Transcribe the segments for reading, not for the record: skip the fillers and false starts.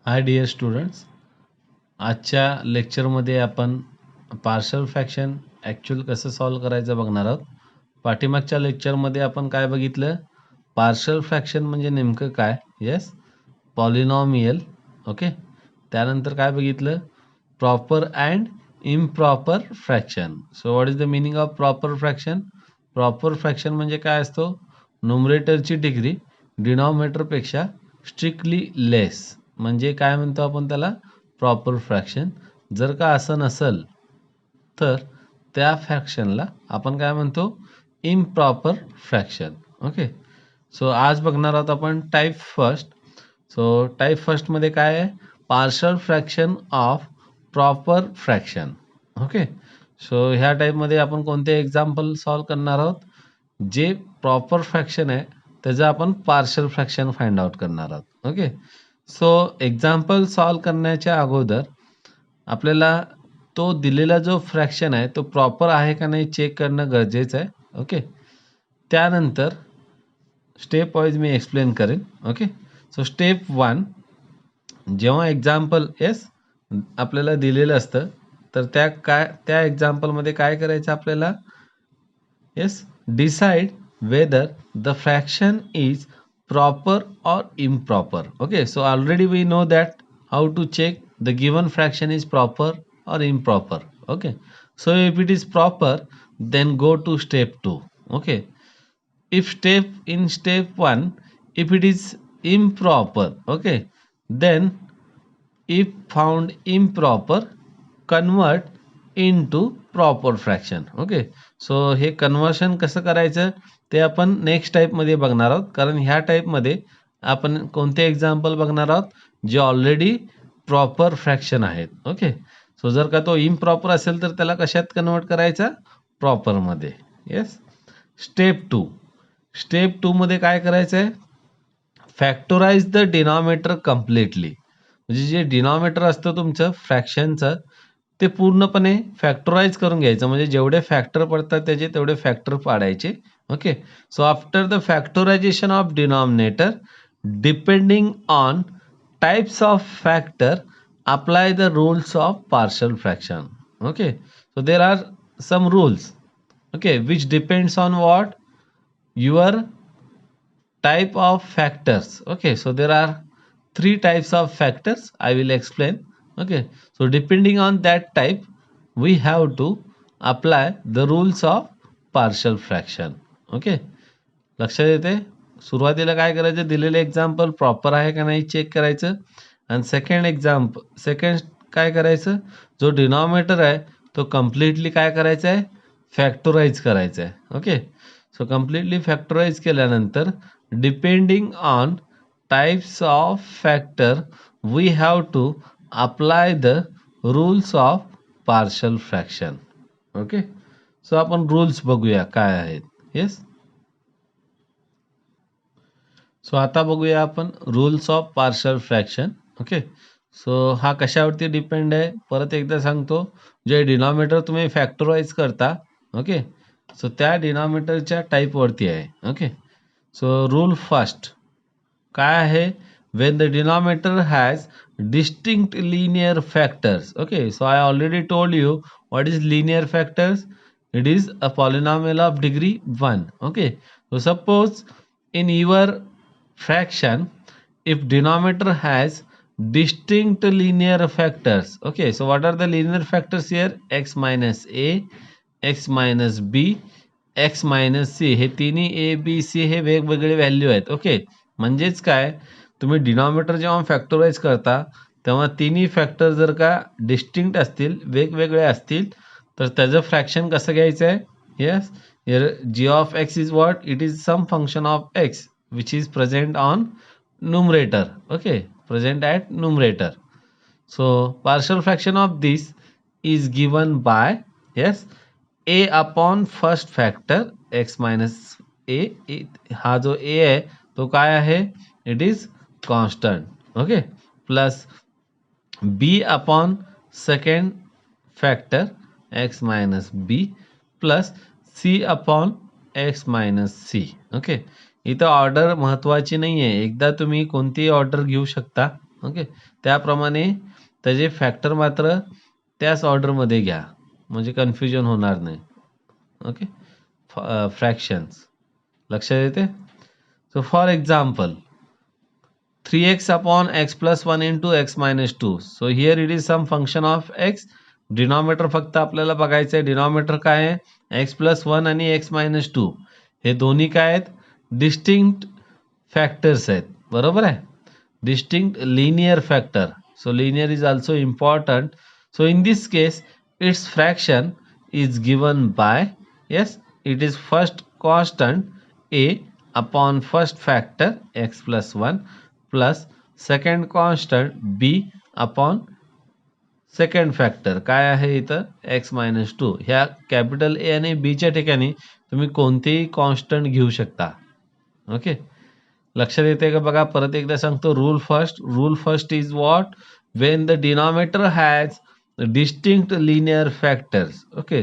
Hi dear students, आजच्या लेक्चरमध्ये आपण पार्शल फ्रॅक्शन ॲक्च्युअल कसं सॉल्व करायचं बघणार आहोत. पाठीमागच्या लेक्चरमध्ये आपण काय बघितलं? पार्शल फ्रॅक्शन म्हणजे नेमकं काय? Yes, polynomial. ओके. त्यानंतर काय बघितलं? Proper and improper fraction. So what is the meaning of proper fraction? Proper fraction म्हणजे काय असतो? न्युमरेटरची डिग्री डिनॉमिनेटरपेक्षा स्ट्रिक्टली लेस, म्हणजे काय म्हणतो आपण त्याला? Proper fraction. जर का असं नसेल तर त्या फ्रॅक्शनला आपण काय म्हणतो? Improper fraction. ओके. सो आज बघणार आहोत आपण टाईप फर्स्ट. सो टाईप फर्स्टमध्ये काय आहे? Partial fraction of proper fraction. Okay. So ह्या टाईपमध्ये आपण कोणते एक्झाम्पल सॉल्व करणार आहोत? जे प्रॉपर फ्रॅक्शन आहे त्याचं आपण पार्शल फ्रॅक्शन फाइंड आउट करणार आहोत. ओके. सो एक्झाम्पल सॉल्व करण्याच्या अगोदर आपल्याला तो दिलेला जो फ्रॅक्शन आहे तो प्रॉपर आहे का नाही चेक करणं गरजेचं आहे. ओके. त्यानंतर स्टेप वाईज मी एक्सप्लेन करेन. ओके. सो स्टेप 1, जेव्हा एक्झाम्पल आपल्याला दिलेलं असतं तर त्या एक्झाम्पलमध्ये काय करायचं आपल्याला? Decide whether the fraction is proper or improper. Okay, so already we know that how to check the given fraction is proper or improper. Okay, so if it is proper, then go to step 2. Okay, if step 1, if it is improper, okay, then if found improper, convert into proper fraction. Okay. So हे conversion कसं करायचं ते आपण next टाईपमध्ये बघणार आहोत, कारण ह्या टाईपमध्ये आपण कोणते एक्झाम्पल बघणार आहोत? जे ऑलरेडी प्रॉपर फ्रॅक्शन आहेत. ओके. सो जर का तो इम्प्रॉपर असेल तर त्याला कशात कन्वर्ट करायचा? प्रॉपरमध्ये. येस. स्टेप 2. स्टेप 2 मध्ये काय करायचं आहे? फॅक्टोराइज द डिनॉमिनेटर कम्प्लिटली. म्हणजे जे डिनॉमिनेटर असतं तुमचं फ्रॅक्शनचं ते पूर्णपणे फॅक्टराइज करून घ्यायचं, म्हणजे जेवढे फॅक्टर पडतात त्याचे तेवढे फॅक्टर पाडायचे. Okay. So after the factorization of denominator, depending on types of factor, apply the rules of partial fraction. Okay. So there are some rules, okay, which depends on what? Your type of factors. Okay, so there are three types of factors I will explain. Okay, so depending on that type we have to apply the rules of partial fraction. Okay, लक्षात येते? सुरुवातीला काय करायचं? दिलेलं example proper आहे का नाही check करायचं. आणि सेकंड काय करायचं? जो डिनॉमिनेटर आहे तो कम्प्लिटली काय करायचा आहे? फॅक्टराइज करायचा आहे. ओके. सो कम्प्लिटली फॅक्टराइज केल्यानंतर depending on types of factor we have to apply the rules of partial fraction. Okay. So आपण रूल्स बघूया काय आहेत. येस. सो आता बघूया आपण rules of partial fraction. Okay. So हा कशावरती डिपेंड आहे परत एकदा सांगतो. जे डिनॉमिनेटर तुम्ही फॅक्टराइज करता, ओके, सो त्या डिनॉमिनेटरच्या टाईपवरती आहे. ओके. सो रूल फर्स्ट काय आहे? when the denominator has distinct linear factors. Okay, so I already told you what is linear factors. It is a polynomial of degree 1. Okay, so suppose in your fraction, if denominator has distinct linear factors, okay, so what are the linear factors here? X minus a, x minus b, x minus c. हे तिन्ही a b c हे वेगवेगळे value आहेत. Okay. म्हणजेच काय? तुम्ही denominator जेव्हा factorise करता तेव्हा तिन्ही फॅक्टर जर का डिस्टिंक्ट असतील, वेगवेगळे असतील, तर त्याचं फ्रॅक्शन कसं घ्यायचं आहे? Yes, g of x is what? It is some function of x which is present on numerator. Okay, present at numerator. So partial fraction of this is given by, yes, a upon first factor x minus a. हा जो a आहे तो काय आहे? It is constant. Okay. Plus b upon second factor x minus b plus c upon x minus c. Okay. इथं order महत्वाची नाही आहे. एकदा तुम्ही कोणतीही ऑर्डर घेऊ शकता. ओके, त्याप्रमाणे त्याचे फॅक्टर मात्र त्याच ऑर्डरमध्ये घ्या, म्हणजे कन्फ्युजन होणार नाही. ओके, फ्रॅक्शन्स लक्षात येते. सो for example 3x upon x plus 1 into x minus 2. So here it is some function of x. Denominator फक्त आपल्याला बघायचं आहे. डिनॉमिनेटर काय आहे, x प्लस 1 आणि x मायनस 2. हे दोन्ही काय आहेत, डिस्टिंक्ट फॅक्टर्स आहेत, बरोबर आहे. Distinct linear factor. So linear is also important. So in this case it's fraction is given by, yes, it is first constant a upon first factor x plus 1 plus second constant b upon second factor काय आहे इथं x minus 2. ह्या capital ए आणि B च्या ठिकाणी तुम्ही कोणतेही constant घेऊ शकता. ओके, लक्षात येते का बघा, परत एकदा सांगतो. Rule first is what, when the denominator has distinct linear factors. Okay,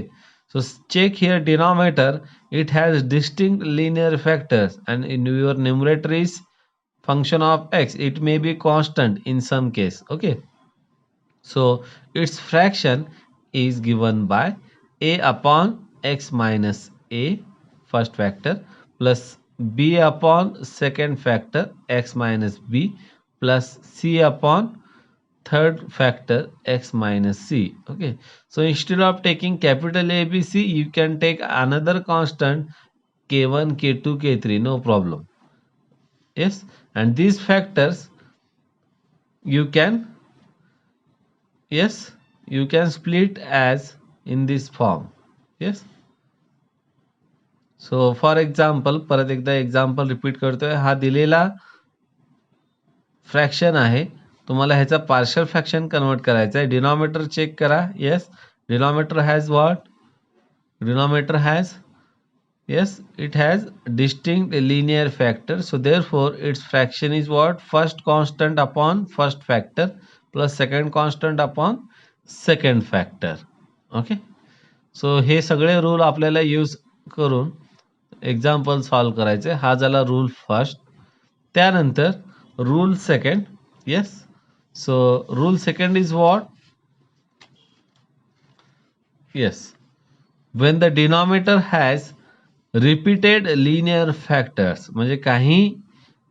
so check here denominator, it has distinct linear factors, and in your numerator is function of x, it may be constant in some case. Okay, so its fraction is given by a upon x minus a first factor plus b upon second factor x minus b plus c upon third factor x minus c. Okay, so instead of taking capital A B C, you can take another constant k1 k2 k3, no problem. Yes, and these factors you can, yes, you can split as in this form. Yes, so for example, परत एकदा example repeat करतोय. हा दिलेला fraction आहे, तुम्हाला ह्याचा partial fraction convert करायचा आहे. डिनॉमिनेटर चेक करा. Yes, denominator has what, denominator has, yes, it has distinct linear factor, so therefore its fraction is what, first constant upon first factor plus second constant upon second factor. Okay, so हे सगळे rule आपल्याला use करून example solve करायचे. हा झाला rule first. त्यानंतर rule second. Yes, so rule second is what, yes, when the denominator has repeated linear factors, म्हणजे काही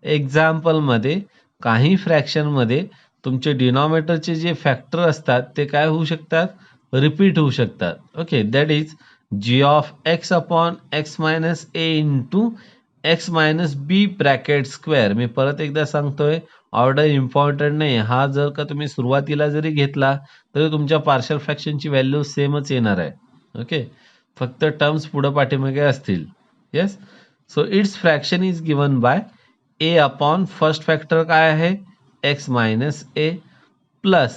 एक्झाम्पलमध्ये, काही फ्रॅक्शनमध्ये तुमचे डिनॉमिनेटरचे जे फॅक्टर असतात ते काय होऊ शकतात, रिपीट होऊ शकतात. Okay, that is G of X upon X minus A into X minus B bracket square. मी परत एकदा सांगतोय, ऑर्डर इम्पॉर्टंट नाही. हा जर का तुम्ही सुरुवातीला जरी घेतला तरी तुमच्या पार्शियल फ्रॅक्शनची व्हॅल्यू सेमच येणार आहे. ओके, फक्त टर्म्स पुढं पाठीमागे असतील. Yes, so it's fraction is given by A upon first factor काय आहे, X minus A plus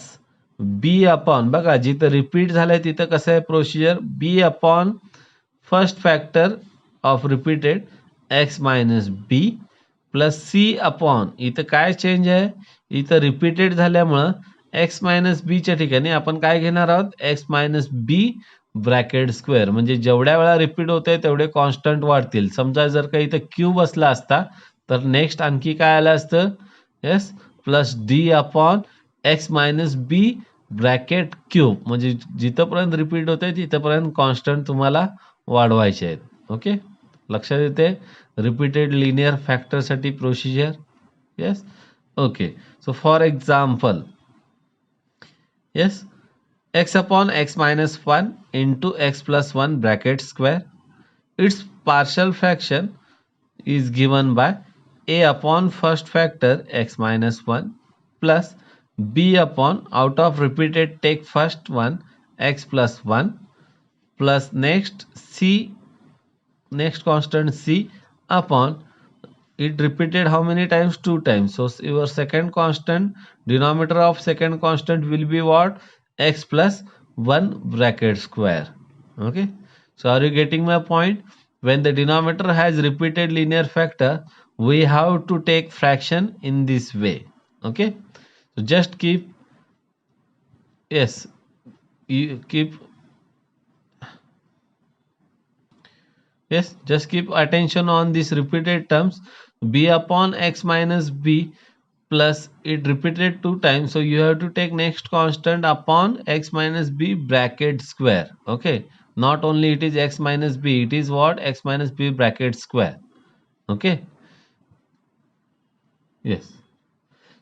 B upon, बघा जिथं रिपीट झालंय तिथं कसं आहे procedure, B upon first factor of repeated X minus B plus C upon, इथं काय चेंज आहे, इथं रिपीटेड झाल्यामुळं एक्स मायनस बीच्या ठिकाणी आपण काय घेणार आहोत, X minus B bracket square. म्हणजे जेवढ्या वेळा रिपीट होते तेवढे कॉन्स्टंट वाढतील. समजा जर का इथं क्यूब असला असता तर नेक्स्ट आणखी काय आलं असतं, yes, plus D upon X minus B bracket cube. म्हणजे जिथंपर्यंत रिपीट होते तिथंपर्यंत कॉन्स्टंट तुम्हाला वाढवायचे आहेत. ओके, लक्षात येते रिपीटेड लिनियर फॅक्टरसाठी procedure. Yes, okay, so for example, yes, x upon x minus 1 into x plus 1 bracket square. Its partial fraction is given by a upon first factor x minus 1 plus b upon, out of repeated take first one, x plus 1 plus next c, next constant c upon, it repeated how many times, 2 times. So your second constant, denominator of second constant will be what, x plus 1 bracket square. Okay, so are you getting my point? When the denominator has repeated linear factor, we have to take fraction in this way. Okay, so just keep, yes, you keep, yes, just keep attention on these repeated terms. B upon x minus b plus it repeated two times, so you have to take next constant upon x minus b bracket square. Okay, not only it is x minus b, it is what, x minus b bracket square. Okay, yes.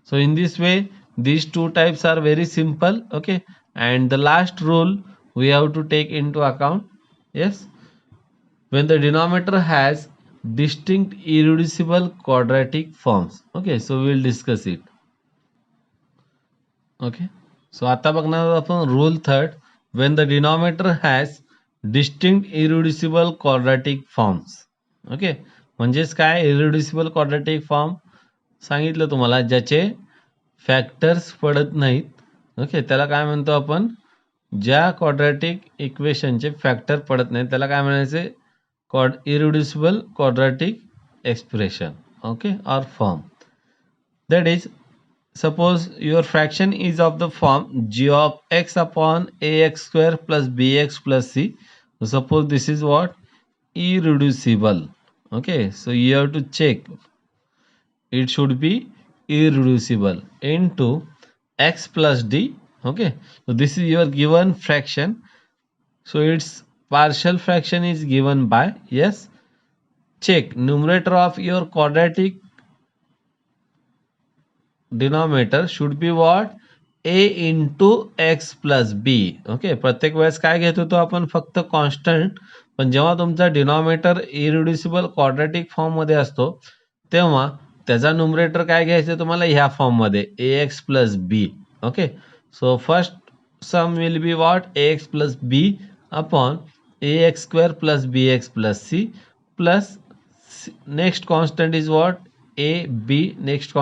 So in this way, these two types are very simple. Okay, and the last rule we have to take into account. Yes, when the denominator has distinct irreducible quadratic forms. Okay, so we will discuss it. Okay, so आता बघणार आहोत आपण rule third, when the denominator has distinct irreducible quadratic forms. Okay, म्हणजेच काय irreducible quadratic form सांगितलं तुम्हाला, ज्याचे factors पडत नाहीत. ओके, त्याला काय म्हणतो आपण, ज्या क्वाड्रॅटिक इक्वेशनचे फॅक्टर पडत नाहीत त्याला काय म्हणायचे, irreducible quadratic expression. Okay, or form, that is, suppose your fraction is of the form g of x upon ax square plus bx plus c. So suppose this is what, irreducible. Okay, so you have to check it should be irreducible into x plus d. Okay, so this is your given fraction, so its partial fraction is given by, yes, check numerator of your quadratic denominator should be what, a into x plus b. Okay, प्रत्येक वेळेस काय घेत होतो आपण, फक्त constant. पण जेव्हा तुमचा डिनॉमिनेटर इरिड्युसिबल क्वाड्रॅटिक फॉर्म मध्ये असतो तेव्हा त्याचा न्यूमरेटर काय घ्यायचं तुम्हाला, ह्या फॉर्म मध्ये ax plus B. Okay, so first sum will be what, ax plus B upon ax square plus bx plus c plus next constant is what, a b, next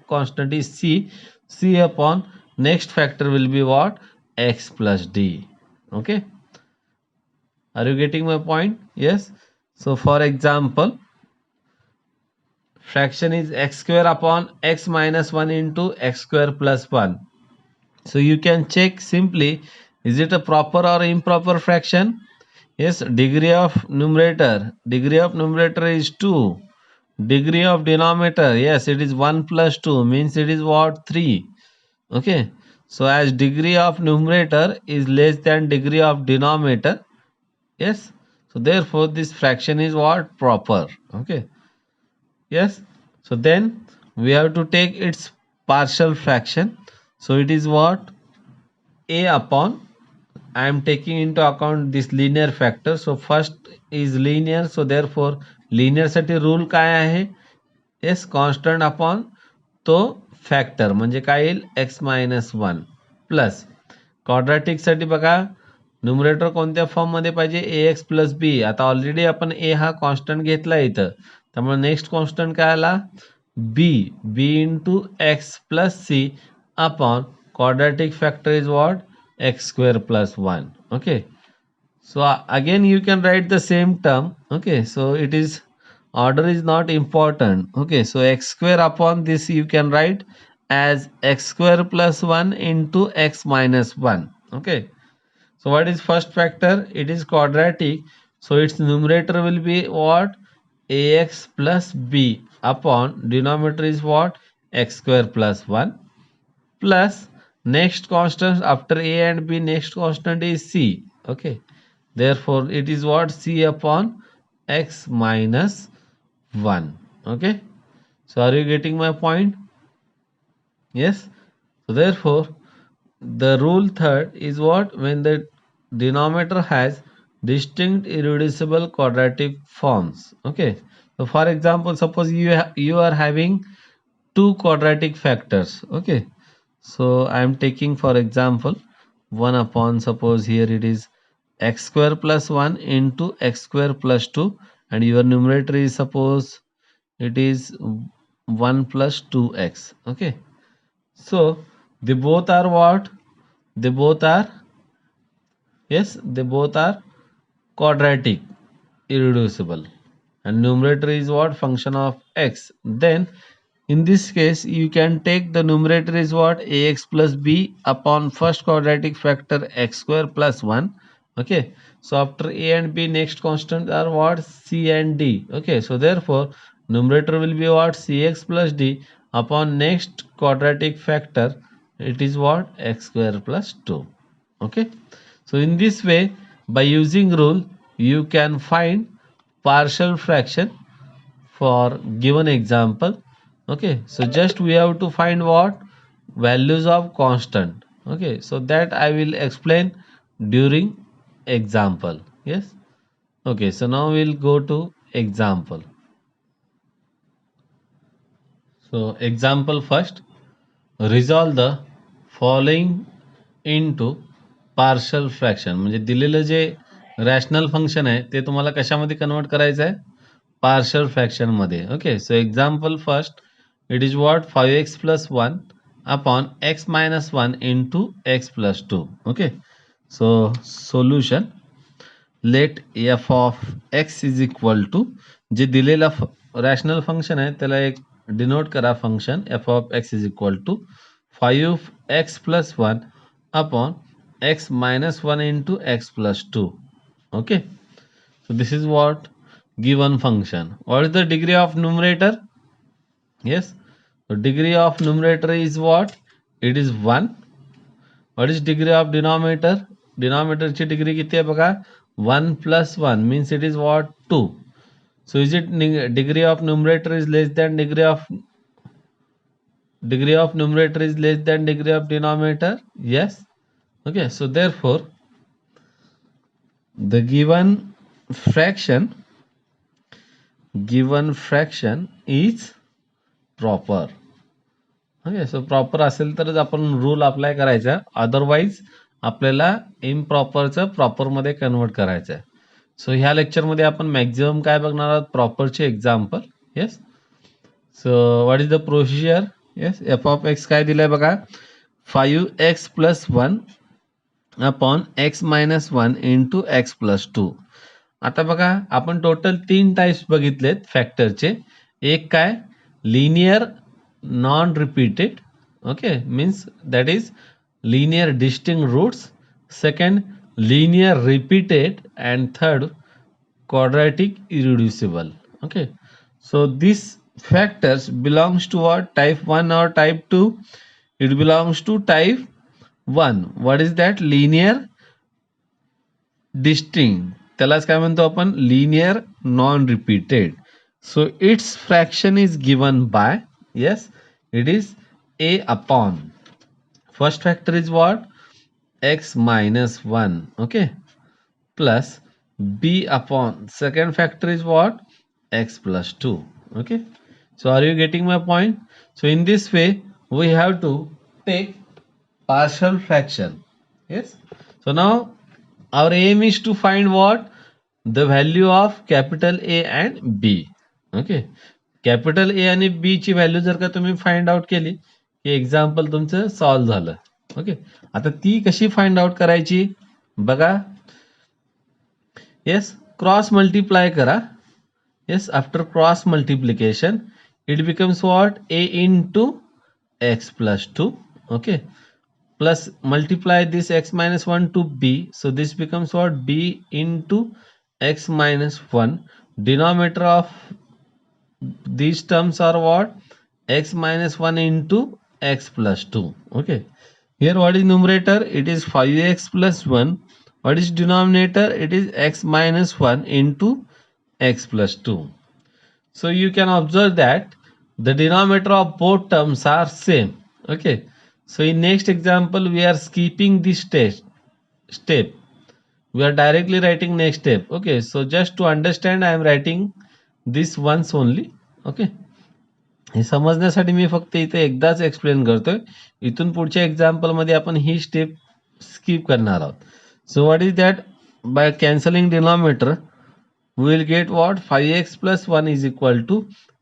constant is c upon next factor will be what, x plus d. Okay, are you getting my point? Yes. So for example, fraction is x square upon x minus 1 into x square plus 1. So you can check simply, is it a proper or improper fraction? Yes, degree of numerator is 2. Degree of denominator, yes, it is 1 plus 2, means it is what, 3. Okay, so as degree of numerator is less than degree of denominator, yes, so therefore this fraction is what, proper. Okay, yes, so then we have to take its partial fraction, so it is what, a upon, I am taking into account this linear factor, so first is linear, so therefore linear साठी rule काय आहे, S constant upon तो factor, म्हणजे काय येईल, x minus one plus quadratic साठी बघा numerator कोणत्या फॉर्म मध्ये पाहिजे, ए एक्स प्लस बी. आता ऑलरेडी आपण ए हा कॉन्स्टंट घेतला इथं, त्यामुळे नेक्स्ट कॉन्स्टंट काय आला, B into X plus C upon quadratic factor is what, x square plus 1. Okay, so again you can write the same term. Okay, so it is, order is not important. Okay, so x square upon this you can write as x square plus 1 into x minus 1. Okay, so what is first factor, it is quadratic, so its numerator will be what, ax plus b upon denominator is what, x square plus 1 plus next constant after a and b, next constant is c. Okay, therefore it is what, c upon x minus 1. Okay, so are you getting my point? Yes, so therefore the rule third is what, when the denominator has distinct irreducible quadratic forms. Okay, so for example, suppose you are having two quadratic factors. Okay, so I am taking for example 1 upon, suppose here it is x square plus 1 into x square plus 2, and your numerator is, suppose it is 1 plus 2x. Okay, so they both are what, they both are, yes, they both are quadratic irreducible, and numerator is what, function of x. Then in this case you can take the numerator is what, ax plus b upon first quadratic factor x square plus 1. Okay, so after a and b, next constant are what, c and d. Okay, so therefore numerator will be what, cx plus d upon next quadratic factor, it is what? X square plus 2. Okay. So in this way, by using rule, you can find partial fraction for given example. Okay, so just we have to find what? Values of constant. Okay, so that I will explain during example. Yes. Okay, so now we'll go to example. So example first, resolve the following into partial fraction. म्हणजे दिलेलं जे rational function आहे ते तुम्हाला कशामध्ये convert करायचं आहे? Partial fraction मध्ये. Okay, so example first, it is what? 5x plus 1 upon x minus 1 into x plus 2. Okay, so solution, let f of x is equal to, जे दिलेला रॅशनल फंक्शन आहे त्याला एक डिनोट करा function f of x is equal to 5x plus 1 upon x minus 1 into x plus 2. Okay, so this is what? Given function. What is the degree of numerator? Yes, so degree of numerator is what? It is 1. What is degree of denominator? Denominator ची degree किती आहे बघा? 1 plus 1 means it is what? 2. So is it degree of numerator is less than degree of numerator is less than degree of denominator? Yes. Okay, so therefore the given fraction is proper. Okay, so proper असेल तरच आपण rule apply करायचा, otherwise आपल्याला इम्प्रॉपरचं प्रॉपरमध्ये convert करायचं आहे. सो ह्या लेक्चरमध्ये आपण मॅक्झिमम काय बघणार आहोत? प्रॉपरचे example. Yes, so what is the procedure? Yes, F of X काय दिलंय बघा? 5x plus 1 upon x minus 1 into X plus 2. आता बघा, आपण टोटल 3 टाइप्स बघितलेत फॅक्टरचे. एक काय? Linear non-repeated. Okay, means that is linear distinct roots. Second, linear repeated, and third, quadratic irreducible. Okay, so these factors belongs to what? Type 1 or type 2? It belongs to type 1. What is that? Linear distinct. त्यालाच काय म्हणतो आपण? Linear non-repeated. So its fraction is given by, yes, it is a upon, first factor is what? X minus 1. Okay, plus b upon second factor is what? X plus 2. Okay, so are you getting my point? So in this way we have to take partial fraction. Yes, so now our aim is to find what? The value of capital A and B. Okay, capital ए आणि B ची value जर का तुम्ही find out केली की example तुमचं solve झालं. Okay, आता ती कशी फाइंड आउट करायची बघा. येस, क्रॉस मल्टिप्लाय करा. Yes, after cross multiplication it becomes what? A into X plus 2. Okay, plus multiply this X minus 1 to B, so this becomes what? B into X minus 1. Denominator of these terms are what? X minus 1 into x plus 2. Okay, here what is numerator? It is 5x plus 1. What is denominator? It is x minus 1 into x plus 2. So you can observe that the denominator of both terms are same. Okay, so in next example we are skipping this step. We are directly writing next step. Okay, so just to understand I am writing this once only. Okay, हे समजण्यासाठी मी फक्त इथे एकदाच explain करतोय. इथून पुढच्या example मध्ये आपण ही स्टेप स्किप करणार आहोत. So what is that? By cancelling denominator we will get what? 5x plus 1 is equal to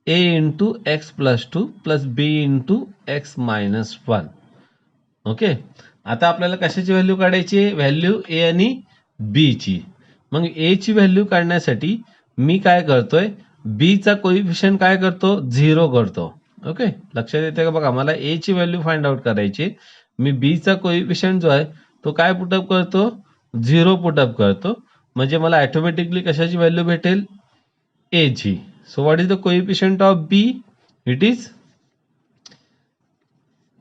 a into X plus 2 plus b into X minus 1. ओके, आता आपल्याला कशाची व्हॅल्यू काढायची? व्हॅल्यू ए आणि बी ची. मग ए ची व्हॅल्यू काढण्यासाठी मी काय करतोय? बी चा कोइफिशियंट काय करतो? 0 करतो. ओके, लक्षात येते का बघा? मला ए ची व्हॅल्यू फाइंड आउट करायची. मी बी चा कोइफिशियंट जो आहे तो काय पुटअप करतो? 0 पुटअप करतो. म्हणजे मला ऑटोमॅटिकली कशाची व्हॅल्यू भेटेल? ए ची. So what is the coefficient of B? It is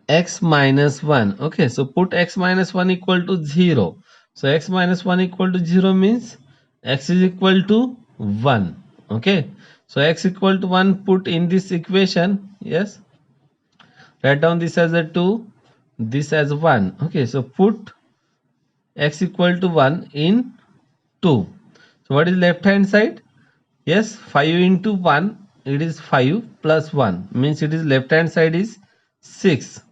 x minus 1. Okay, so put x minus 1 equal to 0. So x minus 1 equal to 0 means x is equal to 1. Okay, so x equal to 1 put in this equation. Yes, write down this as a 2, this as 1. Okay, so put x equal to 1 in 2. So what is left hand side? Yes, 5 into 1, it is 5 plus 1 means it is left hand side is 6.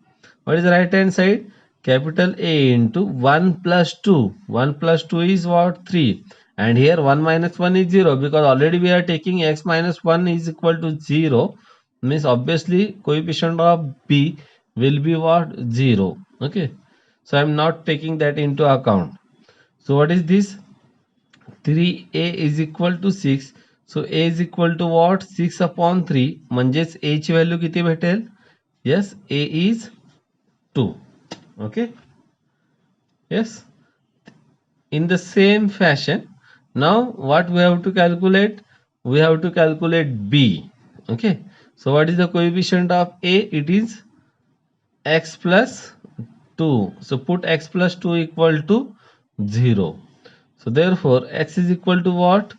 What is the right hand side? Capital A into 1 plus 2. 1 plus 2 is what? 3. And here 1 minus 1 is 0 because already we are taking x minus 1 is equal to 0. Means obviously coefficient of B will be what? 0. Okay. So I am not taking that into account. So what is this? 3a is equal to 6. So a is equal to what? 6 upon 3. म्हणजेच a ची value किती भेटेल? Yes, a is 2. Okay. Yes. In the same fashion, now what we have to calculate? We have to calculate b. Okay. So what is the coefficient of a? It is x plus 2. So put x plus 2 equal to 0. So therefore x is equal to what?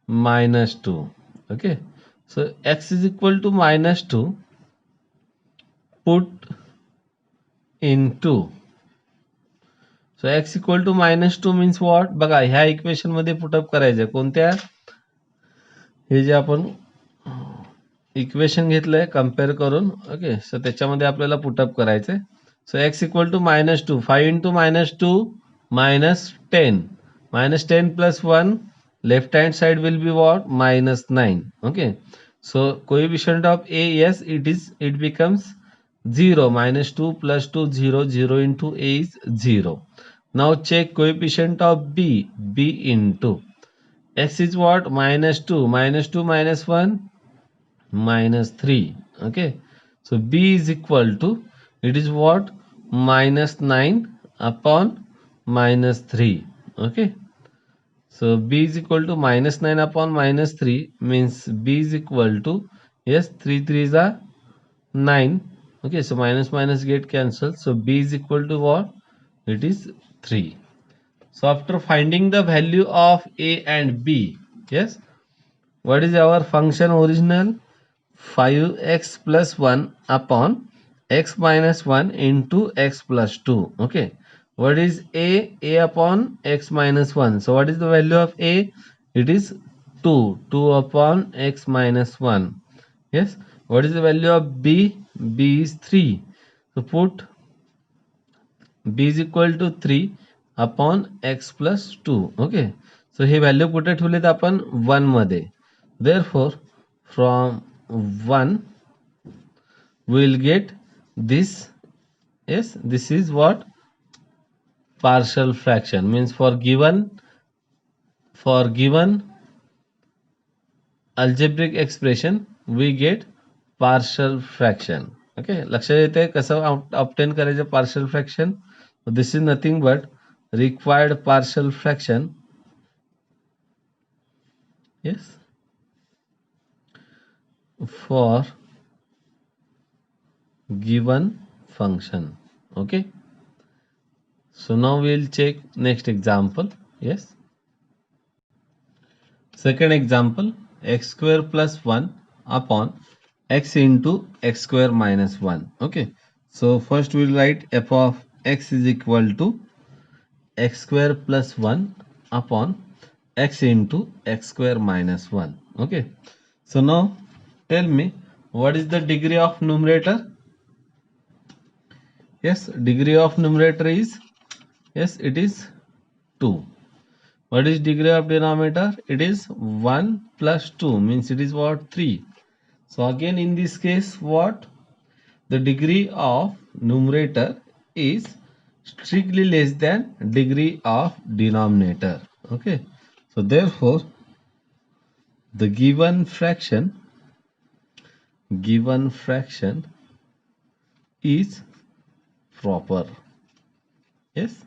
Minus 2. Okay. So x is equal to minus 2. Put in 2. So x equal to minus 2 means what? बघा ह्या equation मध्ये put up करायचं कोणत्या? हे जे आपण equation घेतलंय compare करून. Okay, सो त्याच्यामध्ये आपल्याला पुटअप करायचंय. So x equal to minus 2. 5 into minus 2 minus 10. Minus 10 plus 1 left hand side will be what? Minus 9. Okay, so coefficient of a, yes, it becomes 0. Minus 2 plus 2 0. 0 into a is 0. Now check coefficient of b. B into x is what? Minus 2. Minus 2 minus 1 minus 3. Okay, so b is equal to, it is what? Minus 9 upon minus 3. Okay, so b is equal to minus 9 upon minus 3 means b is equal to, yes, 3 3s are 9. Okay, so minus minus get cancelled. So b is equal to what? It is 3. So after finding the value of a and b, yes, what is our function original? 5x plus 1 upon x minus 1 into x plus 2. Okay, what is a? A upon x minus 1. So what is the value of a? It is 2. 2 upon x minus 1. Yes, what is the value of b? B is 3. So put b is equal to 3 upon x plus 2. Okay, so hey value कुठे ठेवलेत आपण? 1 मध्ये. Therefore from 1 we will get this. Yes, this is what? Partial fraction. Means for given algebraic expression we get partial fraction. Okay, लक्षात येते कसं obtain करायचं partial fraction? This is nothing but required partial fraction. Yes, for given function. Okay, so now we will check next example. Yes, second example, x square plus 1 upon x into x square minus 1. Okay, so first we will write f of x is equal to x square plus 1 upon x into x square minus 1. Okay, so now tell me what is the degree of numerator? Yes, degree of numerator is, yes, it is 2. What is degree of denominator? It is 1 plus 2 means it is what? 3. So again in this case what? The degree of numerator is strictly less than degree of denominator. Okay, so therefore the given fraction is proper. Yes,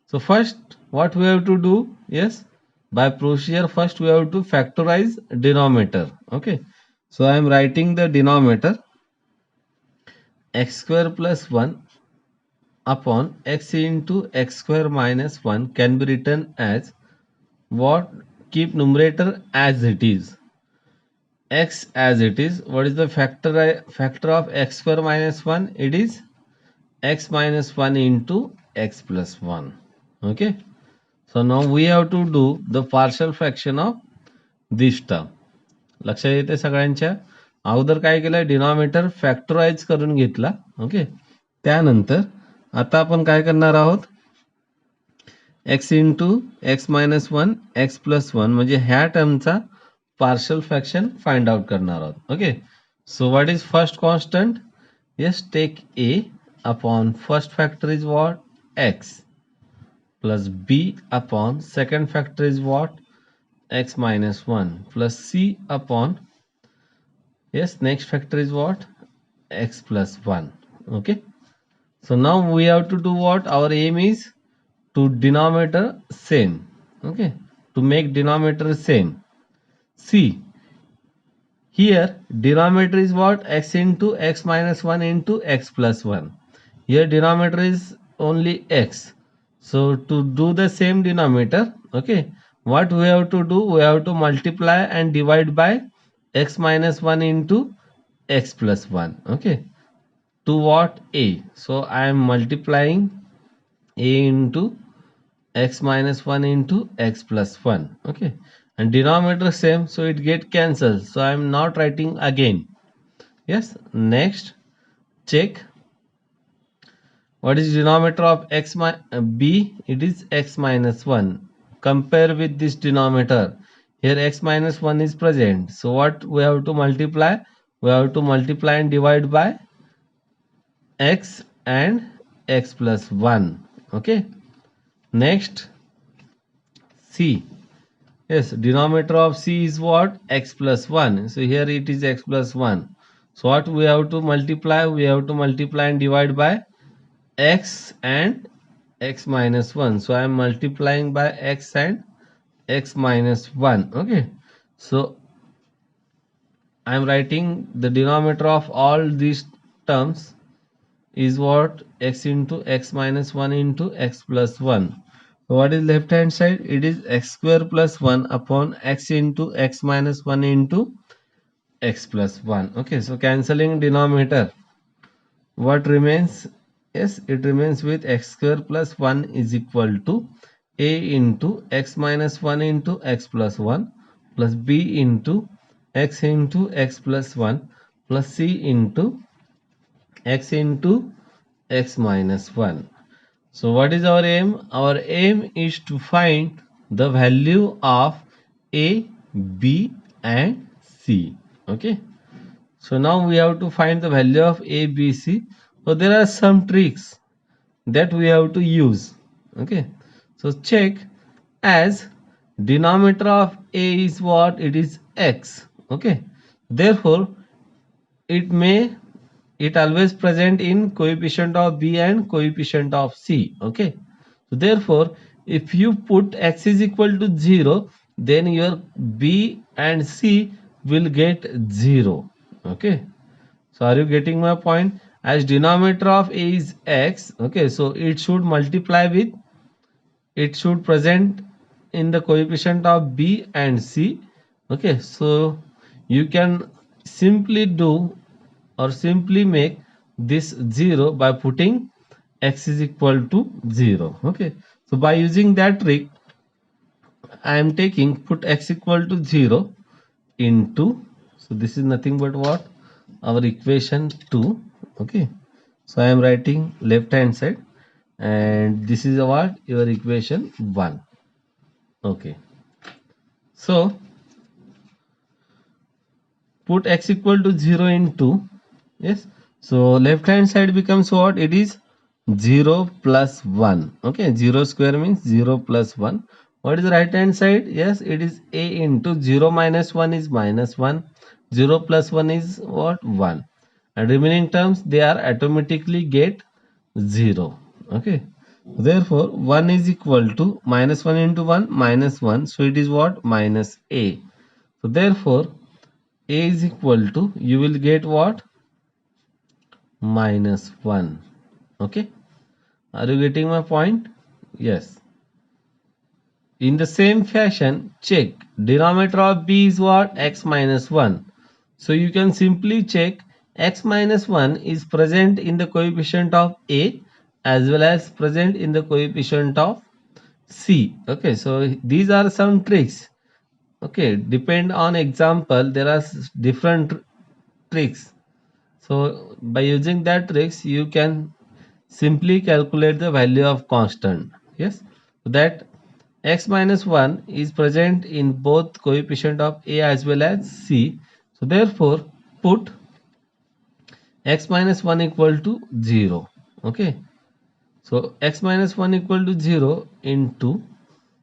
so first what we have to do? Yes, by procedure first we have to factorize denominator. Okay, so I am writing the denominator x square plus 1 upon x into x square minus 1 can be written as what? Keep numerator as it is, x as it is. What is the factor of x square minus 1? It is x minus 1 into x plus 1. Okay, so now we have to do the partial fraction of this term. लक्षात येते सगळ्यांच्या. अगोदर काय केलं, denominator factorise करून घेतला. Okay, त्यानंतर आता आपण काय करणार आहोत, X into X minus 1 X plus 1 म्हणजे ह्या टर्मचा पार्शल फ्रॅक्शन फाइंड आउट करणार आहोत. Okay, so what is first constant? Yes, take A upon first factor is what? X plus b upon second factor is what? X minus 1 plus c upon, yes, next factor is what? X plus 1. Okay, so now we have to do what? Our aim is to denominator same. Okay, to make denominator same. See, here denominator is what? X into x minus 1 into x plus 1. Here denominator is only x. So to do the same denominator, okay, what we have to do? We have to multiply and divide by x minus 1 into x plus 1. Okay, to what? A. So I am multiplying a into x minus 1 into x plus 1. Okay, and denominator same, so it get cancelled. So I am not writing again. Yes, next check. What is denominator of x b? It is x minus 1. Compare with this denominator. Here x minus 1 is present. So what we have to multiply? We have to multiply and divide by x and x plus 1. Okay. Next, c. Yes, denominator of c is what? X plus 1. So here it is x plus 1. So what we have to multiply? We have to multiply and divide by x and x minus 1. So I am multiplying by x and x minus 1. Okay, so I am writing the denominator of all these terms is what? X into x minus 1 into x plus 1. So what is left hand side? It is x square plus 1 upon x into x minus 1 into x plus 1. Okay, so cancelling denominator, what remains? Yes, it remains with x square plus 1 is equal to a into x minus 1 into x plus 1 plus b into x plus 1 plus c into x minus 1. So what is our aim? Our aim is to find the value of a, b and c. Okay, so now we have to find the value of a, b, c. So there are some tricks that we have to use. Okay, so check, as denominator of a is what? It is x. Okay, therefore it always present in coefficient of b and coefficient of c. Okay, so therefore if you put x is equal to 0, then your b and c will get 0. Okay, so are you getting my point? As denominator of a is x, okay, so it should multiply with, it should present in the coefficient of b and c. Okay, so you can simply do or simply make this 0 by putting x is equal to 0. Okay, so by using that trick, I am taking put x equal to 0 into, so this is nothing but what? Our equation 2. Okay, so I am writing left hand side and this is what? Your equation 1. Okay, so put x equal to 0 into, yes, so left hand side becomes what? It is 0 plus 1. Okay, 0 square means 0 plus 1. What is the right hand side? Yes, it is a into 0 minus 1 is minus 1. 0 plus 1 is what? 1. And remaining terms, they are automatically get 0. Okay, therefore 1 is equal to minus 1 into 1 minus 1. So it is what? Minus a. So therefore a is equal to, you will get what? minus 1. Okay, are you getting my point? Yes. In the same fashion, check denominator of b is what? X minus 1. So you can simply check x minus 1 is present in the coefficient of a as well as present in the coefficient of c. Okay, so these are some tricks. Okay, depend on example, there are different tricks. So by using that tricks, you can simply calculate the value of constant. Yes, so that x minus 1 is present in both coefficient of a as well as c. So therefore, put x minus 1 equal to 0. Okay, so x minus 1 equal to 0 into,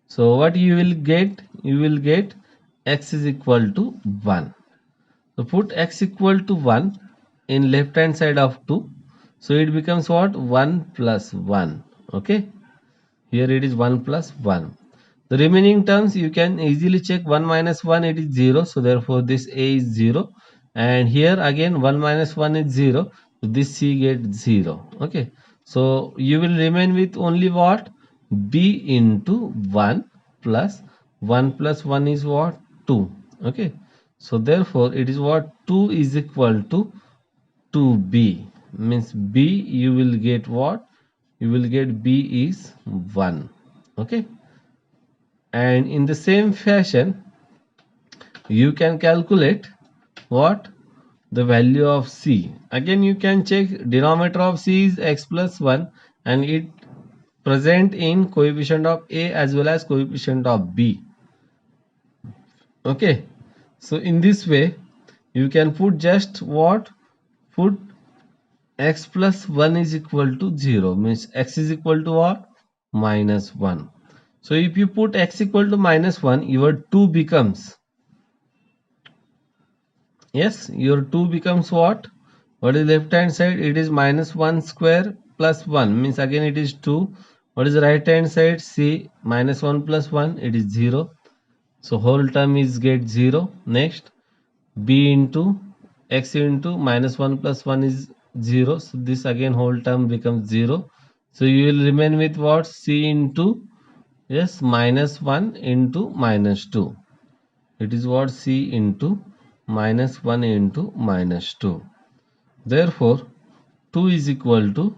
so what you will get? You will get x is equal to 1. So put x equal to 1 in left hand side of 2. So it becomes what? 1 plus 1. Okay. Here it is 1 plus 1. The remaining terms you can easily check. 1 minus 1, it is 0. So therefore this a is 0. And here again 1 minus 1 is 0. So this c gets 0. Okay. So you will remain with only what? B into 1 plus 1 is what? 2. Okay. So therefore it is what? 2 is equal to 2b. Means b you will get what? You will get b is 1. Okay. And in the same fashion, you can calculate what? The value of c. Again you can check denominator of c is x plus 1 and it present in coefficient of a as well as coefficient of b. Okay, so in this way you can put just what? Put x plus 1 is equal to 0, means x is equal to what? Minus 1. So if you put x equal to minus 1, your 2 becomes, yes, your 2 becomes what? What is left hand side? It is minus 1 square plus 1, means again it is 2. What is the right hand side? See, minus 1 plus 1, it is 0. So whole term is get 0. Next, b into x into minus 1 plus 1 is 0. So this again whole term becomes 0. So you will remain with what? C into, yes, minus 1 into minus 2. It is what? C into minus 1 into minus 2. Therefore, 2 is equal to,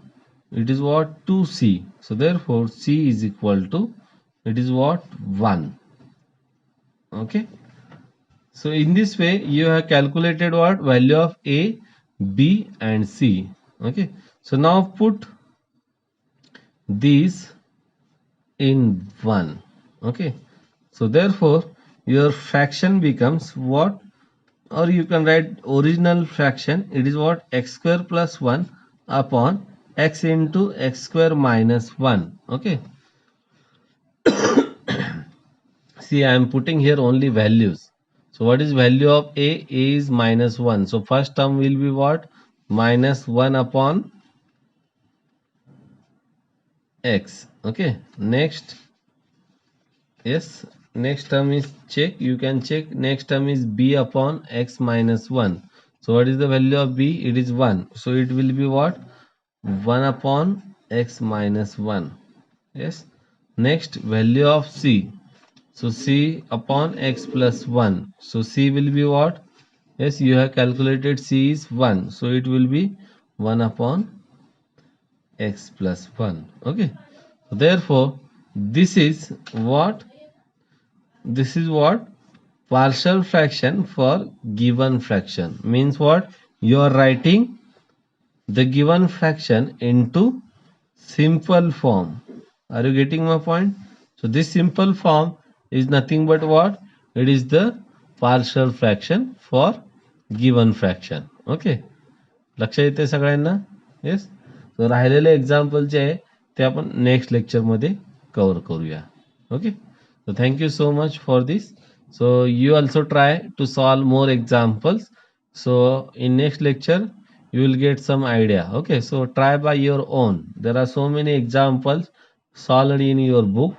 it is what? 2c. So therefore, c is equal to, it is what? 1. Okay. So in this way, you have calculated what? Value of a, b and c. Okay. So now put these in 1. Okay. So therefore, your fraction becomes what? Or you can write original fraction. It is what? X square plus 1 upon x into x square minus 1. Okay. See, I am putting here only values. So what is value of a? A is minus 1. So first term will be what? Minus 1 upon x. Okay. Next, yes, next term is check. You can check. Next term is b upon x minus 1. So what is the value of b? It is 1. So it will be what? 1 upon x minus 1. Yes. Next, value of c. So c upon x plus 1. So c will be what? Yes, you have calculated c is 1. So it will be 1 upon x plus 1. Okay. Therefore, this is what? This is what? Partial fraction for given fraction. Means what? You are writing the given fraction into simple form. Are you getting my point? So this simple form is nothing but what? It is the partial fraction for given fraction. Okay. लक्षात येते सगळ्यांना? Yes. तर राहिलेले example जे आहे ते आपण next lecture मध्ये cover करूया. Okay. So thank you so much for this. So you also try to solve more examples. So in next lecture you will get some idea. Okay, so try by your own. There are so many examples solved in your book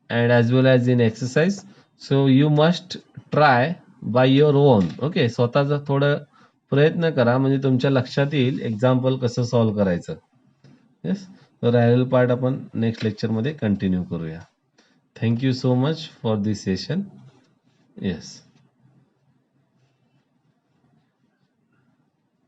and as well as in exercise. So you must try by your own. Okay, स्वतःच थोडं प्रयत्न करा, म्हणजे तुमच्या लक्षात येईल example कसं solve करायचं. येस. तर राहिलेला पार्ट आपण नेक्स्ट लेक्चरमध्ये कंटिन्यू करूया. Thank you so much for this session. Yes.